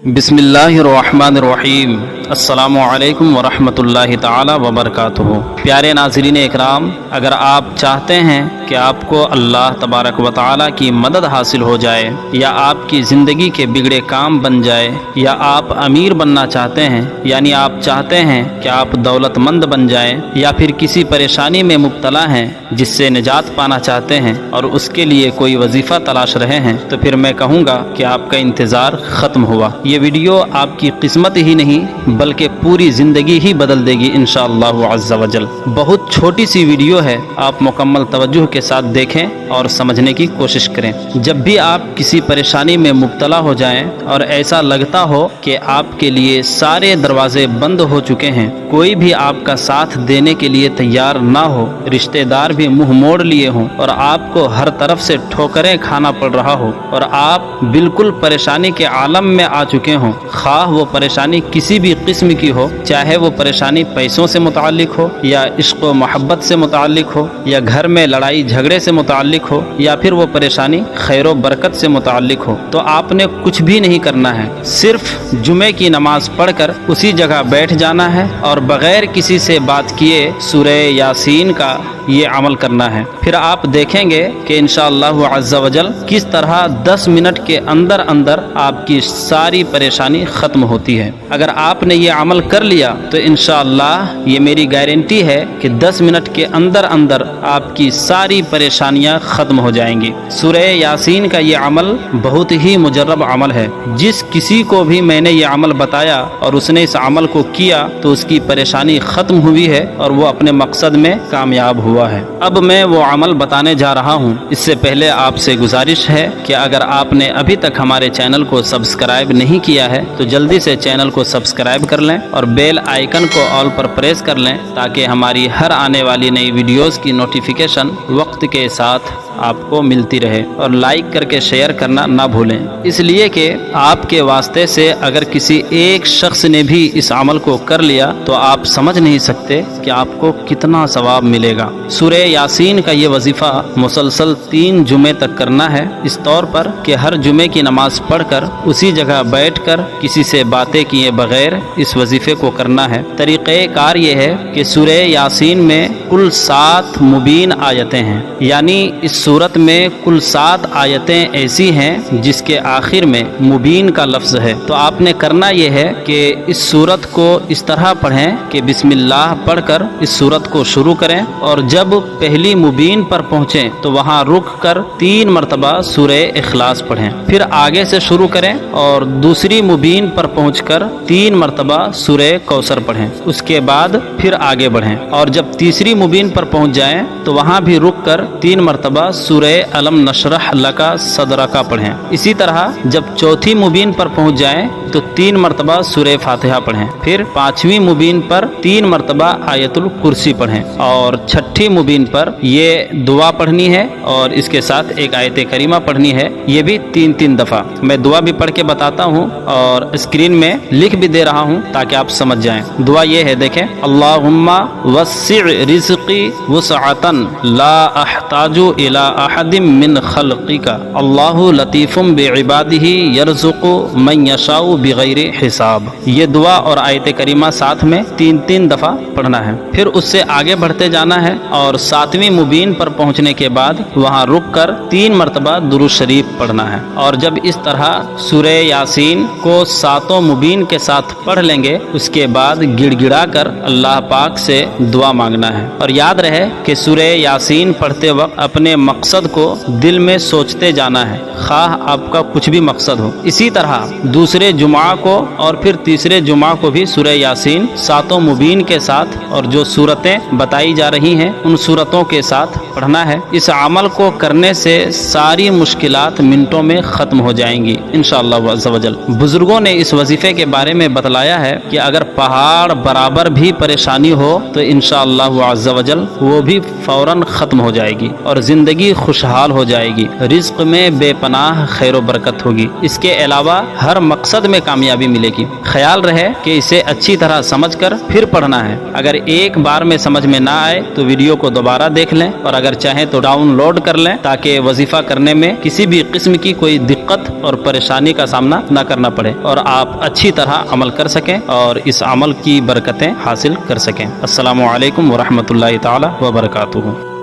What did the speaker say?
बिस्मिल्लाहिर्रहमानिर्रहीम। अस्सलामु अलैकुम वरहमतुल्लाहि ताला वबरकातुहू। प्यारे नाज़रीन इकराम, अगर आप चाहते हैं कि आपको अल्लाह तबारक व ताला की मदद हासिल हो जाए, या आपकी ज़िंदगी के बिगड़े काम बन जाए, या आप अमीर बनना चाहते हैं, यानी आप चाहते हैं कि आप दौलतमंद बन जाएं, या फिर किसी परेशानी में मुब्तला हैं जिससे निजात पाना चाहते हैं और उसके लिए कोई वजीफ़ा तलाश रहे हैं, तो फिर मैं कहूँगा कि आपका इंतज़ार ख़त्म हुआ। ये वीडियो आपकी किस्मत ही नहीं बल्कि पूरी ज़िंदगी ही बदल देगी इंशाअल्लाहु अज़्ज़ा वजल। बहुत छोटी सी वीडियो है, आप मुकम्मल तवज्जुह के साथ देखें और समझने की कोशिश करें। जब भी आप किसी परेशानी में मुब्तला हो जाएं और ऐसा लगता हो कि आपके लिए सारे दरवाजे बंद हो चुके हैं, कोई भी आपका साथ देने के लिए तैयार ना हो, रिश्तेदार भी मुंह मोड़ लिए हों और आपको हर तरफ से ठोकरें खाना पड़ रहा हो और आप बिल्कुल परेशानी के आलम में आ चुके हों, खाह वो परेशानी किसी भी किस्म की हो, चाहे वो परेशानी पैसों से मुताल्लिक हो, या इश्क व मोहब्बत से मुताल्लिक हो, या घर में लड़ाई झगड़े से मुताल्लिक हो, या फिर वो परेशानी खैर व बरकत से मुताल्लिक हो, तो आपने कुछ भी नहीं करना है। सिर्फ जुमे की नमाज पढ़कर उसी जगह बैठ जाना है और बगैर किसी से बात किए सूरह यासीन का ये अमल करना है। फिर आप देखेंगे कि इंशाअल्लाहु अज़्ज़ा वजल किस तरह 10 मिनट के अंदर अंदर आपकी सारी परेशानी ख़त्म होती है। अगर आपने ये अमल कर लिया तो इंशाअल्लाह ये मेरी गारंटी है कि 10 मिनट के अंदर अंदर आपकी सारी परेशानियां ख़त्म हो जाएंगी। सूरह यासीन का ये अमल बहुत ही मुजर्रब अमल है। जिस किसी को भी मैंने ये अमल बताया और उसने इस अमल को किया तो उसकी परेशानी ख़त्म हुई है और वो अपने मकसद में कामयाब हुआ है। अब मैं वो अमल बताने जा रहा हूँ। इससे पहले आपसे गुजारिश है कि अगर आपने अभी तक हमारे चैनल को सब्सक्राइब नहीं किया है तो जल्दी से चैनल को सब्सक्राइब कर लें और बेल आइकन को ऑल पर प्रेस कर लें, ताकि हमारी हर आने वाली नई वीडियोस की नोटिफिकेशन वक्त के साथ आपको मिलती रहे। और लाइक करके शेयर करना ना भूलें, इसलिए कि आपके वास्ते से अगर किसी एक शख्स ने भी इस अमल को कर लिया तो आप समझ नहीं सकते कि आपको कितना सवाब मिलेगा। सूरह यासीन का ये वजीफ़ा मुसलसल 3 जुमे तक करना है, इस तौर पर कि हर जुमे की नमाज पढ़कर उसी जगह बैठकर किसी से बातें किए बगैर इस वजीफ़े को करना है। तरीक़ेकार ये है कि सूरह यासीन में कुल 7 मुबीन आयतें हैं, यानी इस सूरत में कुल 7 आयतें ऐसी हैं जिसके आखिर में मुबीन का लफ्ज़ है। तो आपने करना यह है कि इस सूरत को इस तरह पढ़ें कि बिस्मिल्लाह पढ़कर इस सूरत को शुरू करें और जब पहली मुबीन पर पहुँचें तो वहाँ रुक कर 3 मरतबा सूरह इखलास पढ़ें, फिर आगे से शुरू करें और दूसरी मुबीन पर पहुँचकर 3 मरतबा सूरह कौसर पढ़ें, उसके बाद फिर आगे बढ़ें और जब तीसरी मुबीन पर पहुँच जाएं तो वहाँ भी रुक कर 3 मरतबा सूरह अलम नशरह लका सदरका पढ़ें। इसी तरह जब चौथी मुबीन पर पहुँच जाएं तो 3 मरतबा सूरह फातिहा पढ़ें, फिर 5वीं मुबीन पर 3 मरतबा आयतुल कुर्सी पढ़ें और 6ठी मुबीन पर ये दुआ पढ़नी है और इसके साथ एक आयत करीमा पढ़नी है, ये भी 3-3 दफ़ा। मैं दुआ भी पढ़ के बताता हूँ और स्क्रीन में लिख भी दे रहा हूँ ताकि आप समझ जाएं। दुआ ये है, देखें, अल्लाहुम्मा वस्सि रिज़्क़ी वुसअतन ला अहताजु इला अहदिम मिन खल्क़िका अल्लाहु लतीफ़ुम बिइबादिही यरज़ुक़ु मन यशाउ बिगैरि हिसाब। ये दुआ और आयत करीमा साथ में 3-3 दफ़ा पढ़ना है। फिर उससे आगे बढ़ते जाना है और 7वीं मुबीन पर पहुँचने के बाद वहाँ रुक कर 3 मरतबा दुरूद शरीफ पढ़ना है और जब इस तरह सूरह यासीन को 7 मुबीन के साथ पढ़ लेंगे उसके बाद गिड़गिड़ा कर अल्लाह पाक से दुआ मांगना है। और याद रहे कि सूरह यासीन पढ़ते वक्त अपने मकसद को दिल में सोचते जाना है, खाह आपका कुछ भी मकसद हो। इसी तरह दूसरे जुमा को और फिर तीसरे जुमा को भी सूरह यासीन 7 मुबीन के साथ और जो सूरतें बताई जा रही हैं उन सूरतों के साथ पढ़ना है। इस अमल को करने से सारी मुश्किलात मिनटों में ख़त्म हो जाएंगी इंशाअल्लाह अज़्ज़ा वजल। बुजुर्गों ने इस वजीफ़े के बारे में बतलाया है कि अगर पहाड़ बराबर भी परेशानी हो तो इंशाअल्लाह अज़्ज़ा वजल वो भी फ़ौरन ख़त्म हो जाएगी और ज़िंदगी खुशहाल हो जाएगी, रिज़्क़ में बेपनाह खैर व बरकत होगी। इसके अलावा हर मकसद में कामयाबी मिलेगी। ख्याल रहे कि इसे अच्छी तरह समझकर फिर पढ़ना है। अगर ایک بار میں سمجھ میں نہ آئے تو ویڈیو کو دوبارہ دیکھ لیں، اور اگر چاہیں تو ڈاؤن لوڈ کر لیں تاکہ وظیفہ کرنے میں کسی بھی قسم کی کوئی دقت اور پریشانی کا سامنا نہ کرنا پڑے اور آپ اچھی طرح عمل کر سکیں اور اس عمل کی برکتیں حاصل کر سکیں۔ السلام علیکم ورحمۃ اللہ تعالی وبرکاتہ۔